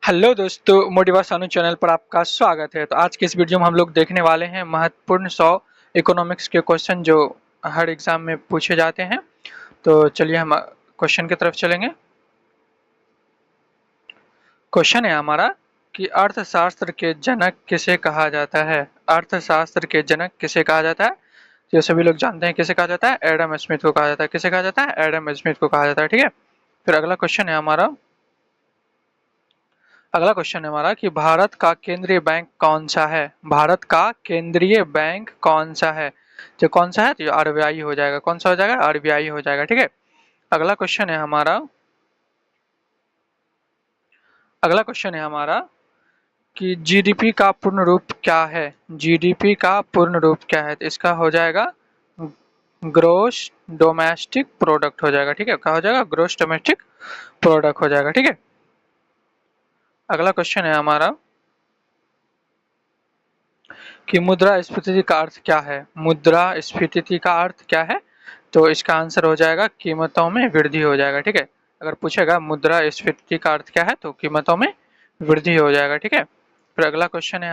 Hello दोस्तों, motivation channel पर आपका स्वागत है। तो आज के इस वीडियो में हम लोग देखने वाले हैं महत्वपूर्ण 100 इकोनॉमिक्स के क्वेश्चन जो हर एग्जाम में पूछे जाते हैं। तो चलिए हम क्वेश्चन की तरफ चलेंगे। क्वेश्चन है हमारा कि अर्थशास्त्र के जनक किसे कहा जाता है। अर्थशास्त्र के जनक किसे कहा जाता है? ये सभी लोग जानते हैं किसे कहा जाता है। एडम स्मिथ को कहा जाता है। किसे कहा जाता है? एडम स्मिथ को कहा जाता है। ठीक है, फिर अगला क्वेश्चन है हमारा कि भारत का केंद्रीय बैंक कौन सा है। भारत का केंद्रीय बैंक कौन सा है? जो कौन सा है, तो आरबीआई हो जाएगा। कौन सा हो जाएगा? आरबीआई हो जाएगा। ठीक है, अगला क्वेश्चन है हमारा कि जीडीपी का पूर्ण रूप क्या है। जीडीपी का पूर्ण रूप क्या है? तो इसका हो जाएगा ग्रोस डोमेस्टिक प्रोडक्ट हो जाएगा। ठीक है, क्या हो जाएगा? ग्रोस डोमेस्टिक प्रोडक्ट हो जाएगा। ठीक है, अगला क्वेश्चन है हमारा कि मुद्रास्फीति का अर्थ क्या है। मुद्रास्फीति का अर्थ क्या है? तो इसका आंसर हो जाएगा कीमतों में वृद्धि हो जाएगा। ठीक है, अगर पूछेगा मुद्रास्फीति का अर्थ क्या है तो कीमतों में वृद्धि हो जाएगा। ठीक है, फिर अगला क्वेश्चन है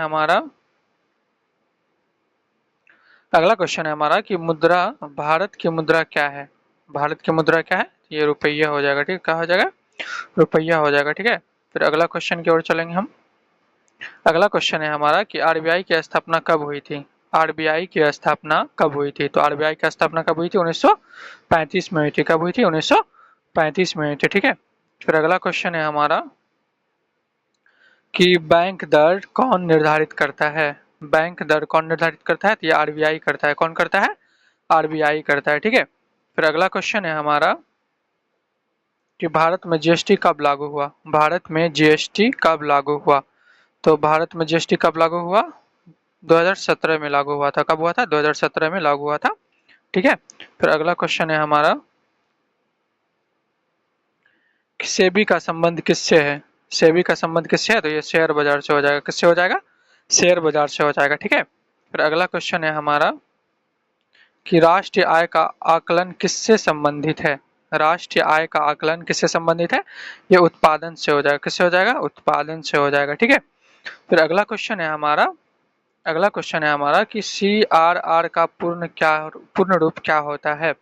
हमारा कि भारत की मुद्रा क्या है। भारत की मुद्रा क्या है? ये रुपया हो जाएगा। ठीक है, क्या हो जाएगा? रुपया हो जाएगा। ठीक है, फिर अगला क्वेश्चन की ओर चलेंगे हम। अगला क्वेश्चन है हमारा कि आरबीआई की स्थापना कब हुई थी। आरबीआई की स्थापना कब हुई थी? तो आरबीआई की स्थापना कब हुई थी? 1935 में हुई थी। कब हुई थी? 1935 में हुई थी। ठीक है, फिर अगला क्वेश्चन है हमारा कि बैंक दर कौन निर्धारित करता है। बैंक दर कौन निर्धारित करता है? तो ये आरबीआई करता है। कौन करता है? आरबीआई करता है। ठीक है, फिर अगला क्वेश्चन है हमारा कि भारत में जीएसटी कब लागू हुआ। भारत में जीएसटी कब लागू हुआ? तो भारत में जीएसटी कब लागू हुआ? 2017 में लागू हुआ था। कब हुआ था? 2017 में लागू हुआ था। ठीक है, फिर अगला क्वेश्चन है हमारा कि सेबी का संबंध किससे है। सेबी का संबंध किससे है? तो ये शेयर बाजार से हो जाएगा। किससे हो जाएगा? शेयर बाजार से हो जाएगा। ठीक है, फिर अगला क्वेश्चन है हमारा कि राष्ट्रीय आय का आकलन किससे संबंधित है। राष्ट्रीय आय का आकलन किससे संबंधित है? ये उत्पादन से हो जाएगा। किससे हो जाएगा? उत्पादन से हो जाएगा। ठीक है, फिर अगला क्वेश्चन है हमारा कि सीआरआर का पूर्ण रूप क्या होता है।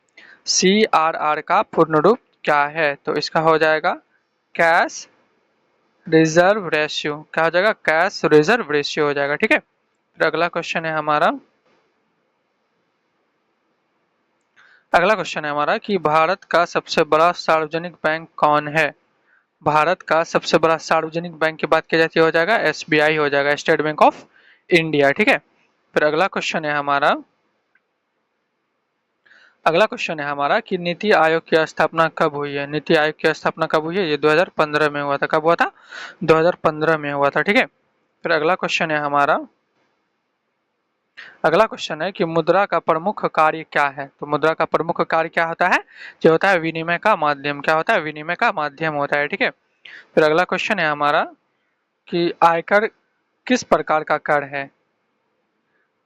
सीआरआर का पूर्ण रूप क्या है? तो इसका हो जाएगा कैश रिजर्व रेशियो। क्या हो जाएगा? कैश रिजर्व रेशियो हो जाएगा। ठीक है, फिर अगला क्वेश्चन है हमारा कि भारत का सबसे बड़ा सार्वजनिक बैंक कौन है। भारत का सबसे बड़ा सार्वजनिक बैंक की बात की जाती है, हो जाएगा एसबीआई हो जाएगा, स्टेट बैंक ऑफ इंडिया। ठीक है, फिर अगला क्वेश्चन है हमारा कि नीति आयोग की स्थापना कब हुई है। नीति आयोग की स्थापना कब हुई है? ये 2015 में हुआ था। कब हुआ था? 2015 में हुआ था। ठीक है, फिर अगला क्वेश्चन है कि मुद्रा का प्रमुख कार्य क्या है। तो मुद्रा का प्रमुख कार्य क्या होता है? जो होता है विनिमय का माध्यम। क्या होता है? विनिमय का माध्यम होता है। ठीक है, फिर अगला क्वेश्चन है हमारा कि आयकर किस प्रकार का कर है।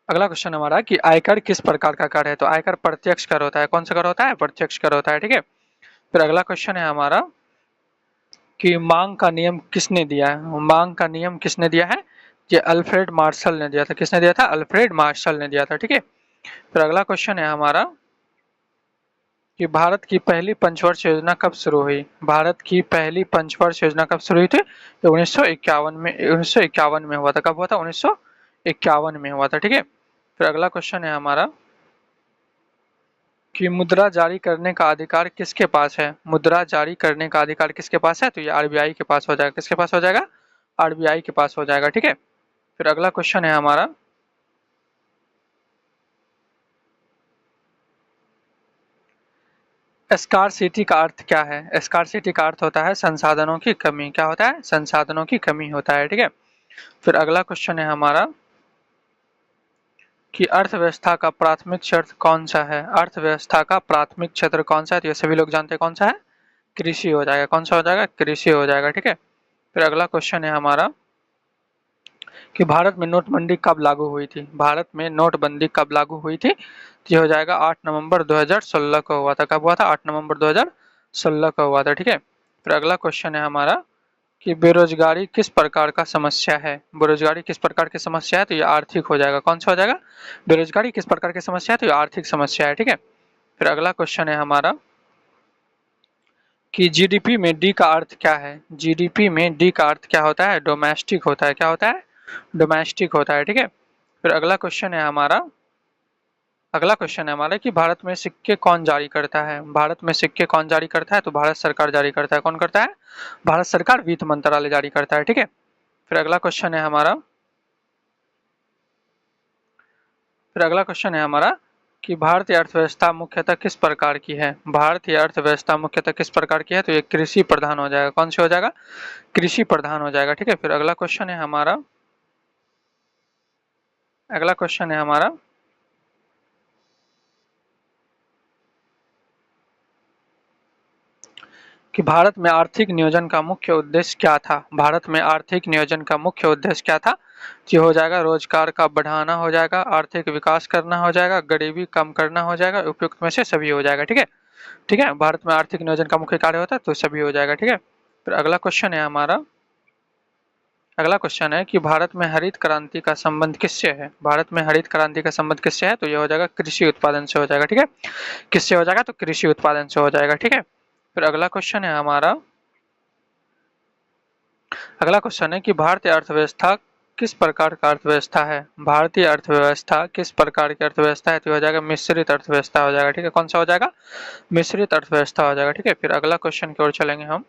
अगला क्वेश्चन हमारा कि आयकर किस प्रकार का कर है। तो आयकर प्रत्यक्ष कर होता है। कौन सा कर होता है? प्रत्यक्ष कर होता है। ठीक है, फिर अगला क्वेश्चन है हमारा कि मांग का नियम किसने दिया है। मांग का नियम किसने दिया है? ये अल्फ्रेड मार्शल ने दिया था। किसने दिया था? अल्फ्रेड मार्शल ने दिया था। ठीक है, फिर अगला क्वेश्चन है हमारा कि भारत की पहली पंचवर्ष योजना कब शुरू हुई। भारत की पहली पंचवर्ष योजना कब शुरू हुई थी? तो 1951 में हुआ था। कब हुआ था? 1951 में हुआ था। ठीक है, फिर अगला क्वेश्चन है हमारा कि मुद्रा जारी करने का अधिकार किसके पास है। मुद्रा जारी करने का अधिकार किसके पास है? तो ये आरबीआई के पास हो जाएगा। किसके पास हो जाएगा? आरबीआई के पास हो जाएगा। ठीक है, फिर अगला क्वेश्चन है हमारा स्कार्सिटी का अर्थ क्या है। स्कार्सिटी का अर्थ होता है संसाधनों की कमी। क्या होता है? संसाधनों की कमी होता है। ठीक है, फिर अगला क्वेश्चन है हमारा कि अर्थव्यवस्था का प्राथमिक क्षेत्र कौन सा है। अर्थव्यवस्था का प्राथमिक क्षेत्र कौन सा है? तो ये सभी लोग जानते हैं कौन सा है। कृषि हो जाएगा। कौन सा हो जाएगा? कृषि हो जाएगा। ठीक है, फिर अगला क्वेश्चन है हमारा कि भारत में नोटबंदी कब लागू हुई थी। भारत में नोटबंदी कब लागू हुई थी? ये हो जाएगा 8 नवंबर 2016 को हुआ था। कब हुआ था? 8 नवंबर 2016 को हुआ था। ठीक है, फिर अगला क्वेश्चन है हमारा कि बेरोजगारी किस प्रकार का समस्या है। बेरोजगारी किस प्रकार की समस्या है, तो ये आर्थिक हो जाएगा। कौन सा हो जाएगा? बेरोजगारी किस प्रकार की समस्या है, तो ये आर्थिक समस्या है। ठीक है, फिर अगला क्वेश्चन है हमारा कि जीडीपी में डी का अर्थ क्या है। जीडीपी में डी का अर्थ क्या होता है? डोमेस्टिक होता है। क्या होता है? डोमेस्टिक होता है। ठीक है, फिर अगला क्वेश्चन है हमारा कि भारत में सिक्के कौन जारी करता है। भारत में सिक्के कौन जारी करता है, तो भारत सरकार जारी करता है। कौन करता है? भारत सरकार, वित्त मंत्रालय जारी करता है। ठीक है, फिर अगला क्वेश्चन है हमारा कि भारतीय अर्थव्यवस्था मुख्यतः किस प्रकार की है। भारतीय अर्थव्यवस्था मुख्यतः किस प्रकार की है, तो ये कृषि प्रधान हो जाएगा। कौन से हो जाएगा? कृषि प्रधान हो जाएगा। ठीक है, फिर अगला क्वेश्चन है हमारा कि भारत में आर्थिक नियोजन का मुख्य उद्देश्य क्या था। भारत में आर्थिक नियोजन का मुख्य उद्देश्य क्या था? ये हो जाएगा रोजगार का बढ़ाना हो जाएगा, आर्थिक विकास करना हो जाएगा, गरीबी कम करना हो जाएगा, उपयुक्त में से सभी हो जाएगा। ठीक है, ठीक है, भारत में आर्थिक नियोजन का मुख्य कार्य होता है, तो सभी हो जाएगा। ठीक है, फिर अगला क्वेश्चन है कि भारत में हरित क्रांति का संबंध किससे है। भारत में हरित क्रांति का संबंध किससे है, तो यह हो जाएगा कृषि उत्पादन से हो जाएगा। ठीक है, किससे हो जाएगा, तो कृषि उत्पादन से हो जाएगा। ठीक है, फिर अगला क्वेश्चन है कि भारतीय अर्थव्यवस्था किस प्रकार का अर्थव्यवस्था है। भारतीय अर्थव्यवस्था किस प्रकार की अर्थव्यवस्था है, तो हो जाएगा मिश्रित अर्थव्यवस्था हो जाएगा। ठीक है, कौन सा हो जाएगा? मिश्रित अर्थव्यवस्था हो जाएगा। ठीक है, फिर अगला क्वेश्चन की ओर चलेंगे हम।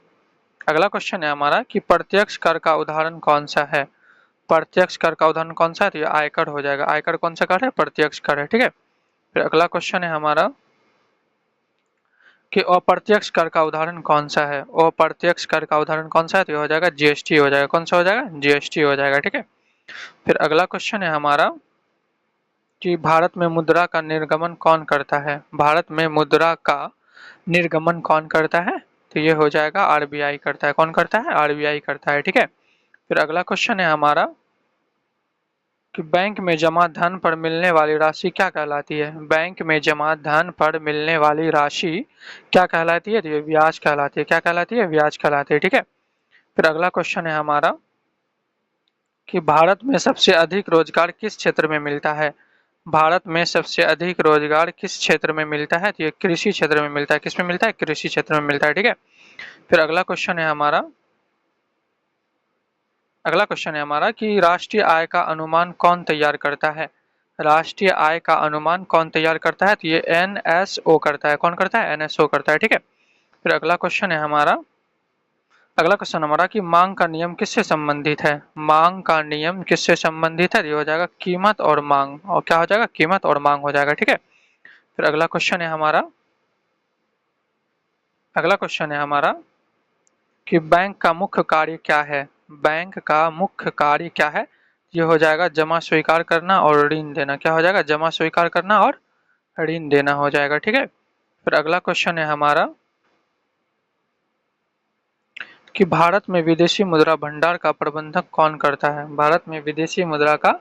अगला क्वेश्चन है हमारा कि प्रत्यक्ष कर का उदाहरण कौन सा है। प्रत्यक्ष कर का उदाहरण कौन सा है, तो ये आयकर हो जाएगा। आयकर कौन सा कर है? प्रत्यक्ष कर है। ठीक है, फिर अगला क्वेश्चन है हमारा कि अप्रत्यक्ष कर का उदाहरण कौन सा है। अप्रत्यक्ष कर का उदाहरण कौन सा है, तो ये हो जाएगा जीएसटी हो जाएगा। कौन सा हो जाएगा? जीएसटी हो जाएगा। ठीक है, फिर अगला क्वेश्चन है हमारा कि भारत में मुद्रा का निर्गमन कौन करता है। भारत में मुद्रा का निर्गमन कौन करता है, तो ये हो जाएगा आरबीआई करता है। कौन करता है? आरबीआई करता है। ठीक है, फिर अगला क्वेश्चन है हमारा कि बैंक में जमा धन पर मिलने वाली राशि क्या कहलाती है। बैंक में जमा धन पर मिलने वाली राशि क्या कहलाती है, तो ये ब्याज कहलाती है। क्या कहलाती है? ब्याज कहलाती है। ठीक है, फिर अगला क्वेश्चन है हमारा कि भारत में सबसे अधिक रोजगार किस क्षेत्र में मिलता है। भारत में सबसे अधिक रोजगार किस क्षेत्र में मिलता है, तो ये कृषि क्षेत्र में मिलता है। किस में मिलता है? कृषि क्षेत्र में मिलता है। ठीक है, फिर अगला क्वेश्चन है हमारा कि राष्ट्रीय आय का अनुमान कौन तैयार करता है। राष्ट्रीय आय का अनुमान कौन तैयार करता है, तो ये एनएसओ करता है। कौन करता है? एनएसओ करता है। ठीक है, फिर अगला क्वेश्चन हमारा कि मांग का नियम किससे संबंधित है। मांग का नियम किससे संबंधित है, ये हो जाएगा कीमत और मांग। और क्या हो जाएगा? कीमत और मांग हो जाएगा। ठीक है, फिर अगला क्वेश्चन है हमारा कि बैंक का मुख्य कार्य क्या है। बैंक का मुख्य कार्य क्या है, ये हो जाएगा जमा स्वीकार करना और ऋण देना। क्या हो जाएगा? जमा स्वीकार करना और ऋण देना हो जाएगा। ठीक है, फिर कि भारत में विदेशी मुद्रा भंडार का प्रबंधन कौन करता है। भारत में विदेशी मुद्रा का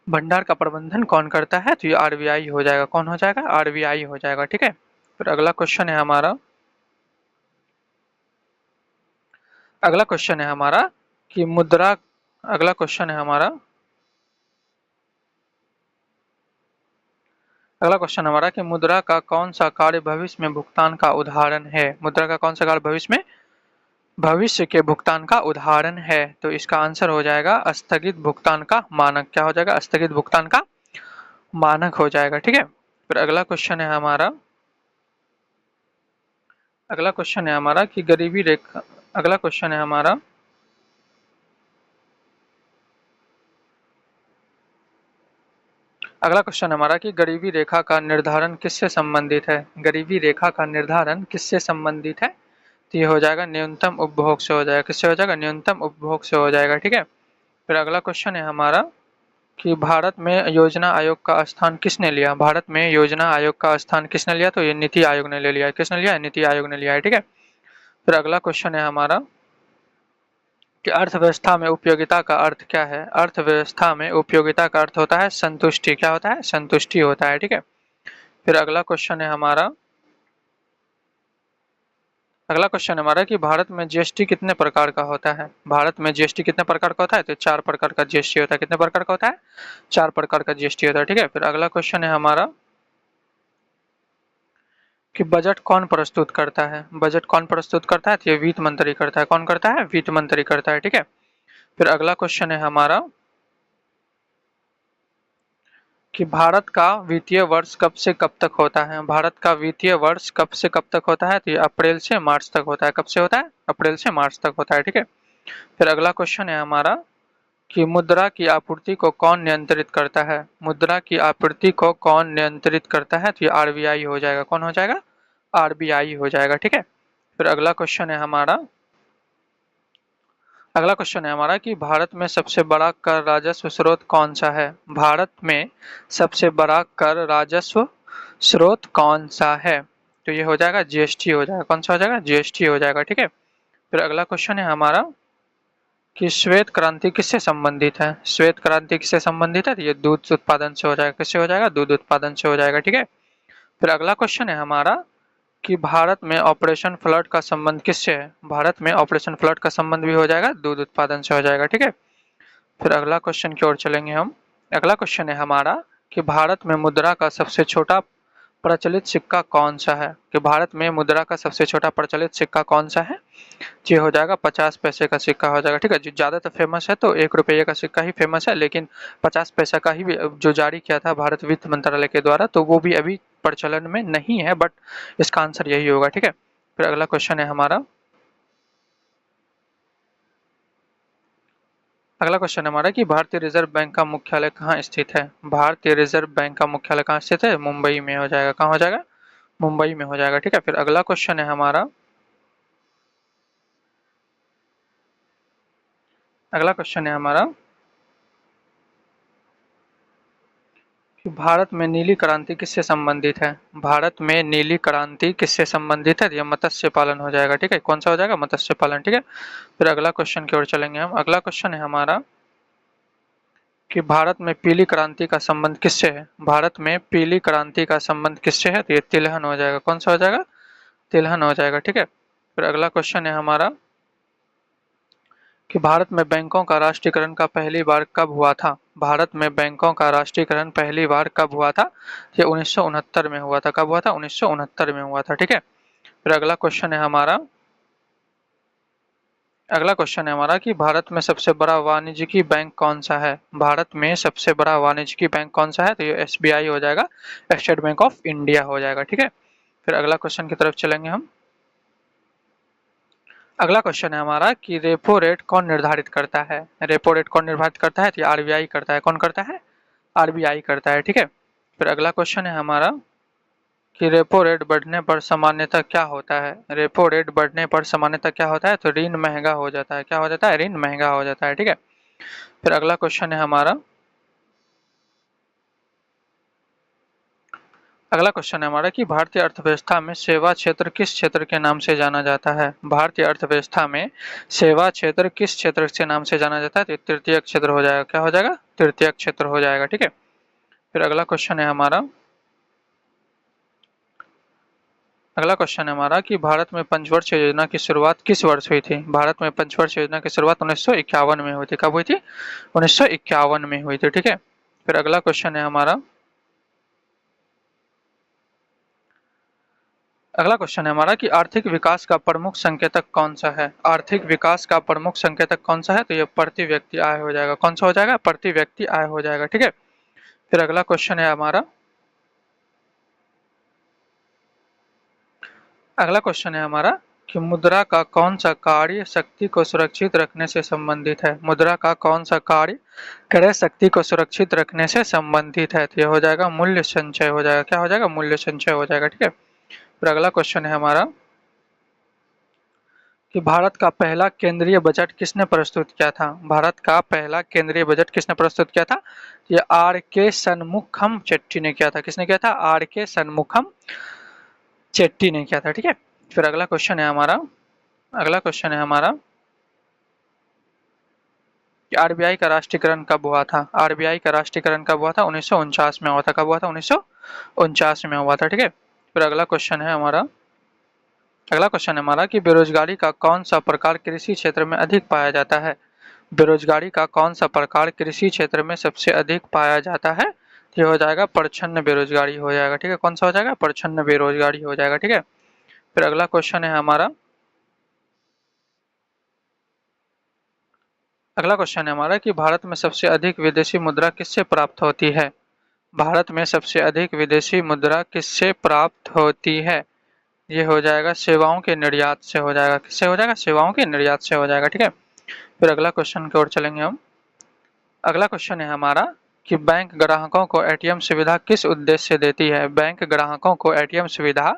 भंडार का प्रबंधन कौन करता है, तो ये आरबीआई हो जाएगा। कौन हो जाएगा? आरबीआई हो जाएगा। ठीक है, फिर अगला क्वेश्चन है हमारा कि मुद्रा अगला क्वेश्चन है हमारा अगला क्वेश्चन हमारा कि मुद्रा का कौन सा कार्य भविष्य में भुगतान का उदाहरण है। मुद्रा का कौन सा कार्य भविष्य के भुगतान का उदाहरण है, तो इसका आंसर हो जाएगा स्थगित भुगतान का मानक। क्या हो जाएगा? स्थगित भुगतान का मानक हो जाएगा। ठीक है, फिर अगला क्वेश्चन है हमारा कि गरीबी रेखा अगला क्वेश्चन है हमारा अगला क्वेश्चन हमारा कि गरीबी रेखा का निर्धारण किससे संबंधित है। गरीबी रेखा का निर्धारण किससे संबंधित है, तो ये हो जाएगा न्यूनतम उपभोग से हो जाएगा। किससे हो जाएगा? न्यूनतम उपभोग से हो जाएगा। ठीक है, फिर अगला क्वेश्चन है हमारा कि भारत में योजना आयोग का स्थान किसने लिया। भारत में योजना आयोग का स्थान किसने लिया, तो ये नीति आयोग ने ले लिया है। किसने लिया है? नीति आयोग ने लिया है। ठीक है, फिर अगला क्वेश्चन है हमारा कि अर्थव्यवस्था में उपयोगिता का अर्थ क्या है। अर्थव्यवस्था में उपयोगिता का अर्थ होता है संतुष्टि। क्या होता है? संतुष्टि होता है। ठीक है, फिर अगला क्वेश्चन हमारा कि भारत में जीएसटी कितने प्रकार का होता है। भारत में जीएसटी कितने प्रकार का होता है, तो 4 प्रकार का जीएसटी होता है। कितने प्रकार का होता है, 4 प्रकार का जीएसटी होता है, ठीक है। फिर अगला क्वेश्चन है हमारा कि बजट कौन प्रस्तुत करता है। बजट कौन प्रस्तुत करता है, तो ये वित्त मंत्री करता है। कौन करता है, वित्त मंत्री करता है, ठीक है। फिर अगला क्वेश्चन है हमारा कि भारत का वित्तीय वर्ष कब से कब तक होता है। भारत का वित्तीय वर्ष कब से कब तक होता है, तो ये अप्रैल से मार्च तक होता है। कब से होता है, अप्रैल से मार्च तक होता है, ठीक है। फिर अगला क्वेश्चन है हमारा कि मुद्रा की आपूर्ति को कौन नियंत्रित करता है। मुद्रा की आपूर्ति को कौन नियंत्रित करता है, तो ये आरबीआई हो जाएगा। कौन हो जाएगा, आरबीआई हो जाएगा, ठीक है। फिर अगला क्वेश्चन है हमारा कि भारत में सबसे बड़ा कर राजस्व स्रोत कौन सा है। भारत में सबसे बड़ा कर राजस्व स्रोत कौन सा है, तो ये हो जाएगा जीएसटी हो जाएगा। कौन सा हो जाएगा, जीएसटी हो जाएगा, ठीक है। फिर अगला क्वेश्चन है हमारा कि श्वेत क्रांति किससे संबंधित है। श्वेत क्रांति किससे संबंधित है, तो ये दूध उत्पादन से हो जाएगा। किससे हो जाएगा, दूध उत्पादन से हो जाएगा, ठीक है। फिर अगला क्वेश्चन है हमारा कि भारत में ऑपरेशन फ्लड का संबंध किससे है। भारत में ऑपरेशन फ्लड का संबंध भी हो जाएगा, दूध उत्पादन से हो जाएगा, ठीक है। फिर अगला क्वेश्चन की ओर चलेंगे हम। अगला क्वेश्चन है हमारा कि भारत में मुद्रा का सबसे छोटा प्रचलित सिक्का कौन सा है। कि भारत में मुद्रा का सबसे छोटा प्रचलित सिक्का कौन सा है, ये हो जाएगा 50 पैसे का सिक्का हो जाएगा, ठीक है। जो ज्यादातर फेमस है तो 1 रुपये का सिक्का ही फेमस है, लेकिन 50 पैसा का ही जो जारी किया था भारत वित्त मंत्रालय के द्वारा, तो वो भी अभी प्रचलन में नहीं है, बट इसका आंसर यही होगा, ठीक है। फिर अगला क्वेश्चन है हमारा कि भारतीय रिजर्व बैंक का मुख्यालय कहाँ स्थित है। भारतीय रिजर्व बैंक का मुख्यालय कहाँ स्थित है, मुंबई में हो जाएगा। कहाँ हो जाएगा, मुंबई में हो जाएगा, ठीक है। फिर अगला क्वेश्चन है हमारा अगला क्वेश्चन है हमारा कि भारत में नीली क्रांति किससे संबंधित है। भारत में नीली क्रांति किससे संबंधित है, यह मत्स्य पालन हो जाएगा, ठीक है। कौन सा हो जाएगा, मत्स्य पालन, ठीक है। फिर अगला क्वेश्चन की ओर चलेंगे हम। अगला क्वेश्चन है हमारा कि भारत में पीली क्रांति का संबंध किससे है। भारत में पीली क्रांति का संबंध किससे है, तो ये तिलहन हो जाएगा। कौन सा हो जाएगा, तिलहन हो जाएगा, ठीक है। फिर अगला क्वेश्चन है हमारा कि भारत में बैंकों का राष्ट्रीयकरण का पहली बार कब हुआ था। भारत में बैंकों का राष्ट्रीयकरण पहली बार कब हुआ था, ये 1969 में हुआ था। कब हुआ था, 1969 में हुआ था, ठीक है। फिर अगला क्वेश्चन है हमारा कि भारत में सबसे बड़ा वाणिज्यिक बैंक कौन सा है। भारत में सबसे बड़ा वाणिज्यिक बैंक कौन सा है, तो ये एसबीआई हो जाएगा, स्टेट बैंक ऑफ इंडिया हो जाएगा, ठीक है। फिर अगला क्वेश्चन की तरफ चलेंगे हम। अगला क्वेश्चन है हमारा कि रेपो रेट कौन निर्धारित करता है। रेपो रेट कौन निर्धारित करता है, तो आरबीआई करता है। कौन करता है, आरबीआई करता है, ठीक है। फिर अगला क्वेश्चन है हमारा कि रेपो रेट बढ़ने पर सामान्यतः क्या होता है। रेपो रेट बढ़ने पर सामान्यतः क्या होता है, तो ऋण महंगा हो जाता है। क्या हो जाता है, ऋण महंगा हो जाता है, ठीक है। फिर अगला क्वेश्चन है हमारा कि भारतीय अर्थव्यवस्था में सेवा क्षेत्र किस क्षेत्र के नाम से जाना जाता है। भारतीय अर्थव्यवस्था में सेवा क्षेत्र किस क्षेत्र से नाम से जाना जाता है, तो तृतीय क्षेत्र हो जाएगा। क्या हो जाएगा, तृतीय क्षेत्र हो जाएगा, ठीक है। फिर अगला क्वेश्चन है हमारा कि भारत में पंचवर्ष योजना की शुरुआत किस वर्ष हुई थी। भारत में पंचवर्ष योजना की शुरुआत 1951 में हुई थी। कब हुई थी, 1951 में हुई थी, ठीक है। फिर अगला क्वेश्चन है हमारा कि आर्थिक विकास का प्रमुख संकेतक कौन सा है। आर्थिक विकास का प्रमुख संकेतक कौन सा है, तो ये प्रति व्यक्ति आय हो जाएगा। कौन सा हो जाएगा, प्रति व्यक्ति आय हो जाएगा, ठीक है। फिर अगला क्वेश्चन है हमारा कि मुद्रा का कौन सा कार्य शक्ति को सुरक्षित रखने से संबंधित है। मुद्रा का कौन सा कार्य क्रय शक्ति को सुरक्षित रखने से संबंधित है, तो ये हो जाएगा मूल्य संचय हो जाएगा। क्या हो जाएगा, मूल्य संचय हो जाएगा, ठीक है। फिर अगला क्वेश्चन है हमारा कि भारत का पहला केंद्रीय बजट किसने प्रस्तुत किया था। भारत का पहला केंद्रीय बजट किसने प्रस्तुत किया था, ये आर के सन्मुखम चेट्टी ने किया था। किसने किया था, आर के सन्मुखम चेट्टी ने किया था, ठीक है। फिर अगला क्वेश्चन है हमारा कि आरबीआई का राष्ट्रीयकरण कब हुआ था। आरबीआई का राष्ट्रीयकरण कब हुआ था, 1949 में हुआ था। कब हुआ था, 1949 में हुआ था, ठीक है। फिर अगला क्वेश्चन है हमारा अगला क्वेश्चन है हमारा कि बेरोजगारी का कौन सा प्रकार कृषि क्षेत्र में अधिक पाया जाता है। बेरोजगारी का कौन सा प्रकार कृषि क्षेत्र में सबसे अधिक पाया जाता है। ये हो जाएगा प्रच्छन्न बेरोजगारी हो जाएगा। ठीक है, कौन सा हो जाएगा, प्रच्छन्न बेरोजगारी हो जाएगा। ठीक है, फिर अगला क्वेश्चन है हमारा, अगला क्वेश्चन है हमारा कि भारत में सबसे अधिक विदेशी मुद्रा किससे प्राप्त होती है। भारत में सबसे अधिक विदेशी मुद्रा किससे प्राप्त होती है। ये हो जाएगा सेवाओं के निर्यात से हो जाएगा। किससे हो जाएगा, सेवाओं के निर्यात से हो जाएगा। ठीक है, फिर अगला क्वेश्चन की ओर चलेंगे हम। अगला क्वेश्चन है हमारा कि बैंक ग्राहकों को एटीएम सुविधा किस उद्देश्य से देती है। बैंक ग्राहकों को एटीएम सुविधा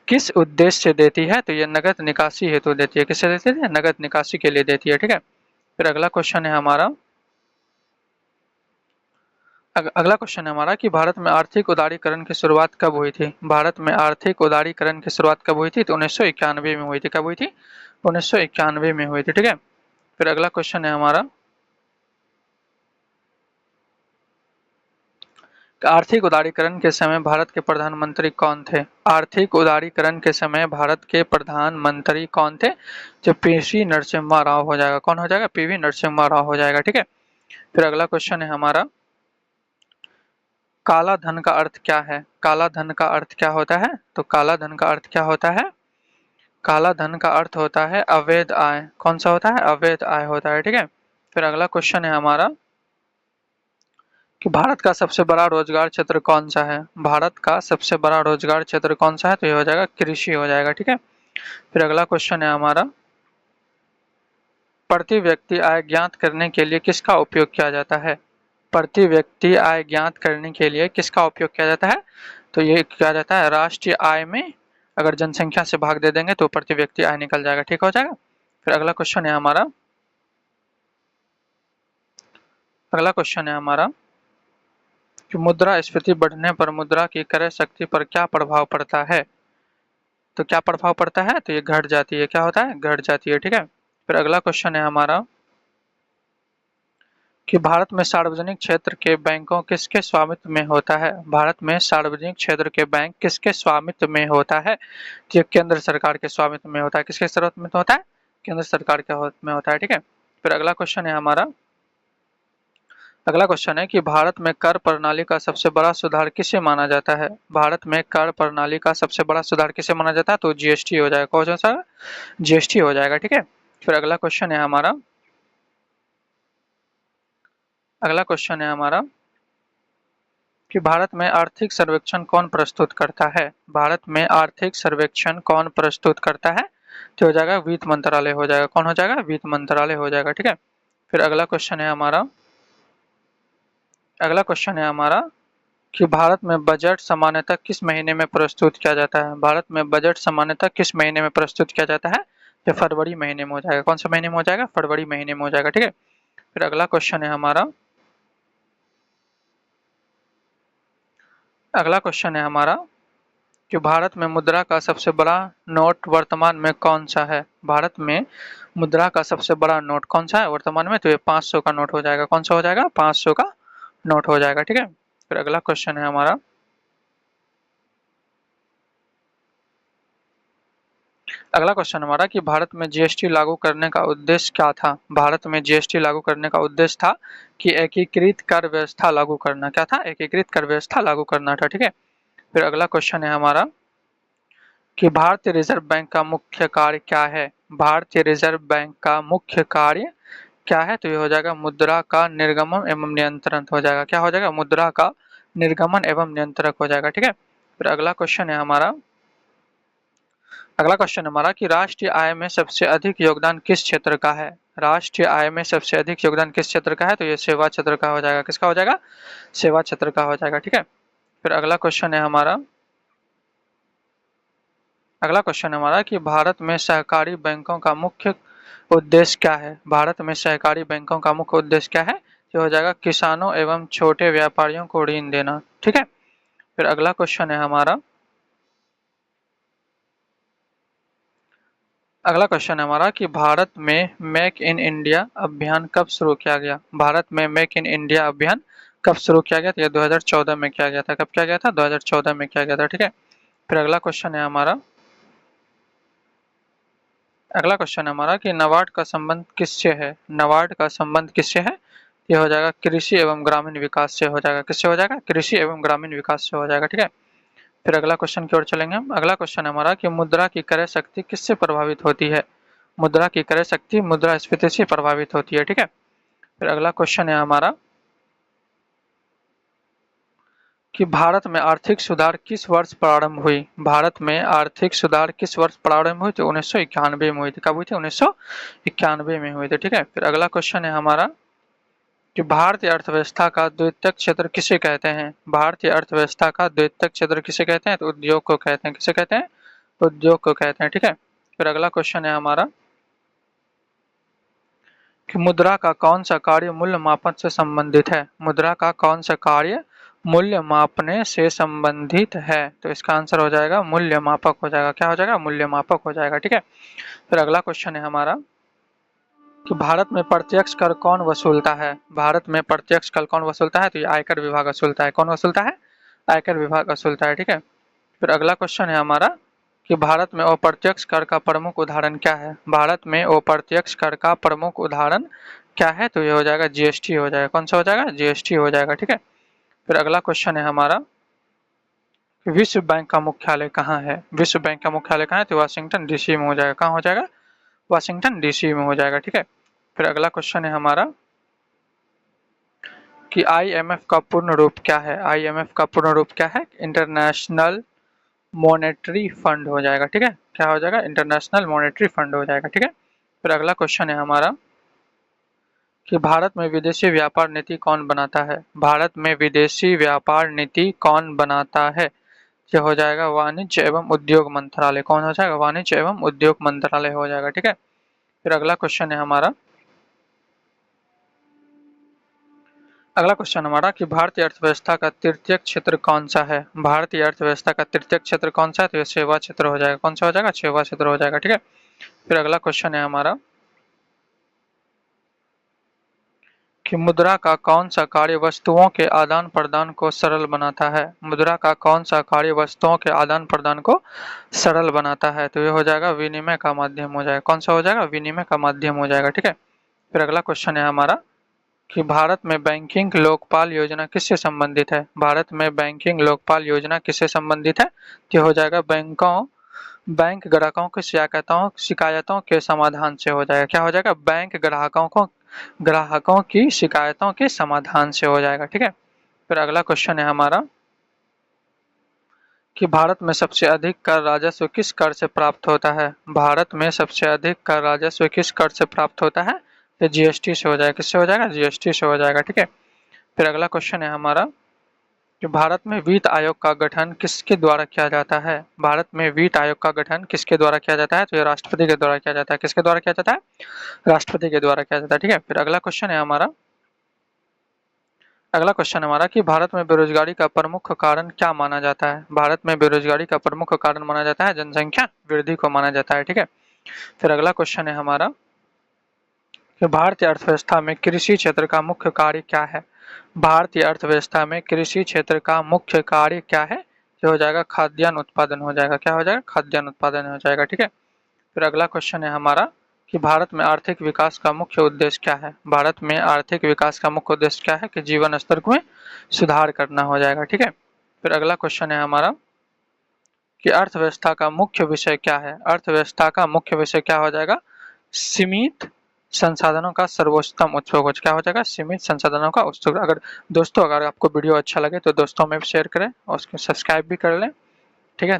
किस उद्देश्य से देती है। तो ये नगद निकासी हेतु देती है। किससे देती है, नगद निकासी के लिए देती है। ठीक है, फिर अगला क्वेश्चन है हमारा, अगला क्वेश्चन है हमारा कि भारत में आर्थिक उदारीकरण की शुरुआत कब हुई थी। भारत में आर्थिक उदारीकरण की शुरुआत कब हुई थी। तो 1991 में हुई थी। कब हुई थी, 1991 में हुई थी। ठीक है, फिर अगला क्वेश्चन है हमारा, आर्थिक उदारीकरण के समय भारत के प्रधानमंत्री कौन थे। आर्थिक उदारीकरण के समय भारत के प्रधानमंत्री कौन थे। जो पीवी नरसिम्हा राव हो जाएगा। कौन हो जाएगा, पीवी नरसिम्हा राव हो जाएगा। ठीक है, फिर अगला क्वेश्चन है हमारा, काला धन का अर्थ क्या है। काला धन का अर्थ क्या होता है। तो काला धन का अर्थ क्या होता है, काला धन का अर्थ होता है अवैध आय। कौन सा होता है, अवैध आय होता है। ठीक है, फिर अगला क्वेश्चन है हमारा कि भारत का सबसे बड़ा रोजगार क्षेत्र कौन सा है। भारत का सबसे बड़ा रोजगार क्षेत्र कौन सा है। तो ये हो जाएगा कृषि हो जाएगा। ठीक है, फिर अगला क्वेश्चन है हमारा, प्रति व्यक्ति आय ज्ञात करने के लिए किसका उपयोग किया जाता है। प्रति व्यक्ति आय ज्ञात करने के लिए किसका उपयोग किया जाता है। तो ये किया जाता है राष्ट्रीय आय में अगर जनसंख्या से भाग दे देंगे तो प्रति व्यक्ति आय निकल जाएगा। ठीक हो जाएगा, फिर अगला क्वेश्चन है हमारा, अगला क्वेश्चन है हमारा कि मुद्रास्फीति बढ़ने पर मुद्रा की क्रय शक्ति पर क्या प्रभाव पड़ता है। तो क्या प्रभाव पड़ता है, तो ये घट जाती है। क्या होता है, घट जाती है। ठीक है, फिर अगला क्वेश्चन है हमारा कि भारत में सार्वजनिक क्षेत्र के बैंकों किसके स्वामित्व में होता है। भारत में सार्वजनिक क्षेत्र के बैंक किसके स्वामित्व में होता है। ये केंद्र सरकार के स्वामित्व में होता है। किसके स्वामित्व में होता है, केंद्र सरकार के में होता है। ठीक है, फिर अगला क्वेश्चन है हमारा, अगला क्वेश्चन है कि भारत में कर प्रणाली का सबसे बड़ा सुधार किसे माना जाता है। भारत में कर प्रणाली का सबसे बड़ा सुधार किसे माना जाता है। तो जीएसटी हो जाएगा। कौन सा, जीएसटी हो जाएगा। ठीक है, फिर अगला क्वेश्चन है हमारा, अगला क्वेश्चन है हमारा कि भारत में आर्थिक सर्वेक्षण कौन प्रस्तुत करता है। भारत में आर्थिक सर्वेक्षण कौन प्रस्तुत करता है। तो हो जाएगा वित्त मंत्रालय हो जाएगा। कौन हो जाएगा, वित्त मंत्रालय हो जाएगा। ठीक है, फिर अगला क्वेश्चन है हमारा, अगला क्वेश्चन है हमारा कि भारत में बजट सामान्यतः किस महीने में प्रस्तुत किया जाता है। भारत में बजट सामान्यतः किस महीने में प्रस्तुत किया जाता है। तो फरवरी महीने में हो जाएगा। कौन सा महीने में हो जाएगा, फरवरी महीने में हो जाएगा। ठीक है, फिर अगला क्वेश्चन है हमारा, अगला क्वेश्चन है हमारा कि भारत में मुद्रा का सबसे बड़ा नोट वर्तमान में कौन सा है। भारत में मुद्रा का सबसे बड़ा नोट कौन सा है वर्तमान में। तो ये 500 का नोट हो जाएगा। कौन सा हो जाएगा, 500 का नोट हो जाएगा। ठीक है, फिर अगला क्वेश्चन है हमारा, अगला क्वेश्चन हमारा कि भारत में जीएसटी लागू करने का उद्देश्य क्या था। भारत में जीएसटी लागू करने का उद्देश्य था कि एकीकृत कर व्यवस्था लागू करना। क्या था, एकीकृत कर व्यवस्था लागू करना था। ठीक है, फिर अगला क्वेश्चन है हमारा कि भारतीय रिजर्व बैंक का मुख्य कार्य क्या है। भारतीय रिजर्व बैंक का मुख्य कार्य क्या है। तो ये हो जाएगा मुद्रा का निर्गमन एवं नियंत्रण हो जाएगा। क्या हो जाएगा, मुद्रा का निर्गमन एवं नियंत्रक हो जाएगा। ठीक है, फिर अगला क्वेश्चन है हमारा, अगला क्वेश्चन हमारा कि राष्ट्रीय आय में सबसे अधिक योगदान किस क्षेत्र का है। राष्ट्रीय आय में सबसे अधिक योगदान किस क्षेत्र का है। तो ये सेवा क्षेत्र का हो जाएगा। किसका हो जाएगा, सेवा क्षेत्र का हो जाएगा। ठीक है, फिर अगला क्वेश्चन है हमारा, अगला क्वेश्चन है हमारा कि भारत में सहकारी बैंकों का मुख्य उद्देश्य क्या है। भारत में सहकारी बैंकों का मुख्य उद्देश्य क्या है। ये हो जाएगा किसानों एवं छोटे व्यापारियों को ऋण देना। ठीक है, फिर अगला क्वेश्चन है हमारा, अगला क्वेश्चन है हमारा कि भारत में मेक इन इंडिया अभियान कब शुरू किया गया। भारत में मेक इन इंडिया अभियान कब शुरू किया गया। तो ये 2014 में किया गया था। कब किया गया था, 2014 में किया गया था। ठीक है, फिर अगला क्वेश्चन है हमारा, अगला क्वेश्चन है हमारा कि नाबार्ड का संबंध किससे है? नाबार्ड का संबंध किससे है? ये हो जाएगा कृषि एवं ग्रामीण विकास से हो जाएगा। किससे हो जाएगा? कृषि एवं ग्रामीण विकास से हो जाएगा। ठीक है, फिर अगला क्वेश्चन की ओर चलेंगे हम। अगला क्वेश्चन है हमारा कि मुद्रा की क्रय शक्ति किससे प्रभावित होती है? मुद्रा की क्रय शक्ति मुद्रास्फीति से प्रभावित होती है। ठीक है, फिर अगला क्वेश्चन है हमारा कि भारत में आर्थिक सुधार किस वर्ष प्रारंभ हुई? भारत में आर्थिक सुधार किस वर्ष प्रारंभ हुई? तो 1991 में हुई थी। कब हुई थी? 1991 में हुई थी। ठीक है, फिर अगला क्वेश्चन है हमारा कि भारतीय अर्थव्यवस्था का द्वितीयक क्षेत्र किसे कहते हैं? भारतीय अर्थव्यवस्था का द्वितीयक क्षेत्र किसे कहते हैं? तो उद्योग को कहते हैं। किसे कहते हैं? उद्योग को कहते हैं। ठीक है, फिर अगला क्वेश्चन है हमारा कि मुद्रा का कौन सा कार्य मूल्य मापन से संबंधित है? मुद्रा का कौन सा कार्य मूल्य मापने से संबंधित है? तो इसका आंसर हो जाएगा मूल्य मापक हो जाएगा। क्या हो जाएगा? मूल्य मापक हो जाएगा। ठीक है, फिर अगला क्वेश्चन है हमारा कि भारत में प्रत्यक्ष कर कौन वसूलता है? भारत में प्रत्यक्ष कर कौन वसूलता है? तो ये आयकर विभाग वसूलता है। कौन वसूलता है? आयकर विभाग वसूलता है। ठीक है, फिर अगला क्वेश्चन है हमारा कि भारत में अप्रत्यक्ष कर का प्रमुख उदाहरण क्या है? भारत में अप्रत्यक्ष कर का प्रमुख उदाहरण क्या है? तो ये हो जाएगा जीएसटी हो जाएगा। कौन सा हो जाएगा? जीएसटी हो जाएगा। ठीक है, फिर अगला क्वेश्चन है हमारा विश्व बैंक का मुख्यालय कहाँ है? विश्व बैंक का मुख्यालय कहाँ है? तो वाशिंगटन डीसी में हो जाएगा। कहाँ हो जाएगा? वाशिंगटन डीसी में हो जाएगा। ठीक है, फिर अगला क्वेश्चन है हमारा कि आईएमएफ का पूर्ण रूप क्या है? आईएमएफ का पूर्ण रूप क्या है? इंटरनेशनल मॉनेटरी फंड हो जाएगा। ठीक है, क्या हो जाएगा? इंटरनेशनल मॉनेटरी फंड हो जाएगा। ठीक है, फिर अगला क्वेश्चन है हमारा कि भारत में विदेशी व्यापार नीति कौन बनाता है? भारत में विदेशी व्यापार नीति कौन बनाता है? ये हो जाएगा वाणिज्य एवं उद्योग मंत्रालय। कौन हो जाएगा? वाणिज्य एवं उद्योग मंत्रालय हो जाएगा। ठीक है, फिर अगला क्वेश्चन है हमारा कि भारतीय अर्थव्यवस्था का तृतीयक क्षेत्र कौन सा है? भारतीय अर्थव्यवस्था का तृतीयक क्षेत्र कौन सा है? तो ये सेवा क्षेत्र हो जाएगा। कौन सा हो जाएगा? सेवा क्षेत्र हो जाएगा। ठीक है, फिर अगला क्वेश्चन है हमारा कि मुद्रा का कौन सा कार्य वस्तुओं के आदान प्रदान को सरल बनाता है? मुद्रा का कौन सा कार्य वस्तुओं के आदान प्रदान को सरल बनाता है? तो ये हो जाएगा विनिमय का माध्यम हो जाएगा। कौन सा हो जाएगा? विनिमय का माध्यम हो जाएगा। ठीक है, फिर अगला क्वेश्चन है हमारा कि भारत में बैंकिंग लोकपाल योजना किससे संबंधित है? भारत में बैंकिंग लोकपाल योजना किससे संबंधित है? तो हो जाएगा बैंक ग्राहकों की शिकायतों के समाधान से हो जाएगा। क्या हो जाएगा? बैंक ग्राहकों की शिकायतों के समाधान से हो जाएगा। ठीक है, फिर अगला क्वेश्चन है हमारा कि भारत में सबसे अधिक कर राजस्व किस कर से प्राप्त होता है? भारत में सबसे अधिक कर राजस्व किस कर से प्राप्त होता है? तो जीएसटी से हो जाएगा। किससे हो जाएगा? जीएसटी से हो जाएगा। ठीक है, फिर अगला क्वेश्चन है हमारा कि भारत में वित्त आयोग का गठन किसके द्वारा किया जाता है? भारत में वित्त आयोग का गठन किसके द्वारा किया जाता है? तो ये राष्ट्रपति के द्वारा किया जाता है। किसके द्वारा किया जाता है? राष्ट्रपति के द्वारा किया जाता है। ठीक है, फिर अगला क्वेश्चन हमारा कि भारत में बेरोजगारी का प्रमुख कारण क्या माना जाता है? भारत में बेरोजगारी का प्रमुख कारण माना जाता है जनसंख्या वृद्धि को माना जाता है। ठीक है, फिर अगला क्वेश्चन है हमारा कि भारतीय अर्थव्यवस्था में कृषि क्षेत्र का मुख्य कार्य क्या है? भारतीय अर्थव्यवस्था में कृषि क्षेत्र का मुख्य कार्य क्या है? जो हो जाएगा खाद्यान्न उत्पादन हो जाएगा। क्या हो जाएगा? खाद्यान्न उत्पादन हो जाएगा। ठीक है, फिर अगला क्वेश्चन है हमारा कि भारत में आर्थिक विकास का मुख्य उद्देश्य क्या है? भारत में आर्थिक विकास का मुख्य उद्देश्य क्या है? कि जीवन स्तर में सुधार करना हो जाएगा। ठीक है, फिर अगला क्वेश्चन है हमारा कि अर्थव्यवस्था का मुख्य विषय क्या है? अर्थव्यवस्था का मुख्य विषय क्या हो जाएगा? सीमित संसाधनों का सर्वोत्तम उपयोग। क्या हो जाएगा? सीमित संसाधनों का उपयोग। अगर आपको वीडियो अच्छा लगे तो दोस्तों में भी शेयर करें और उसको सब्सक्राइब भी कर लें। ठीक है।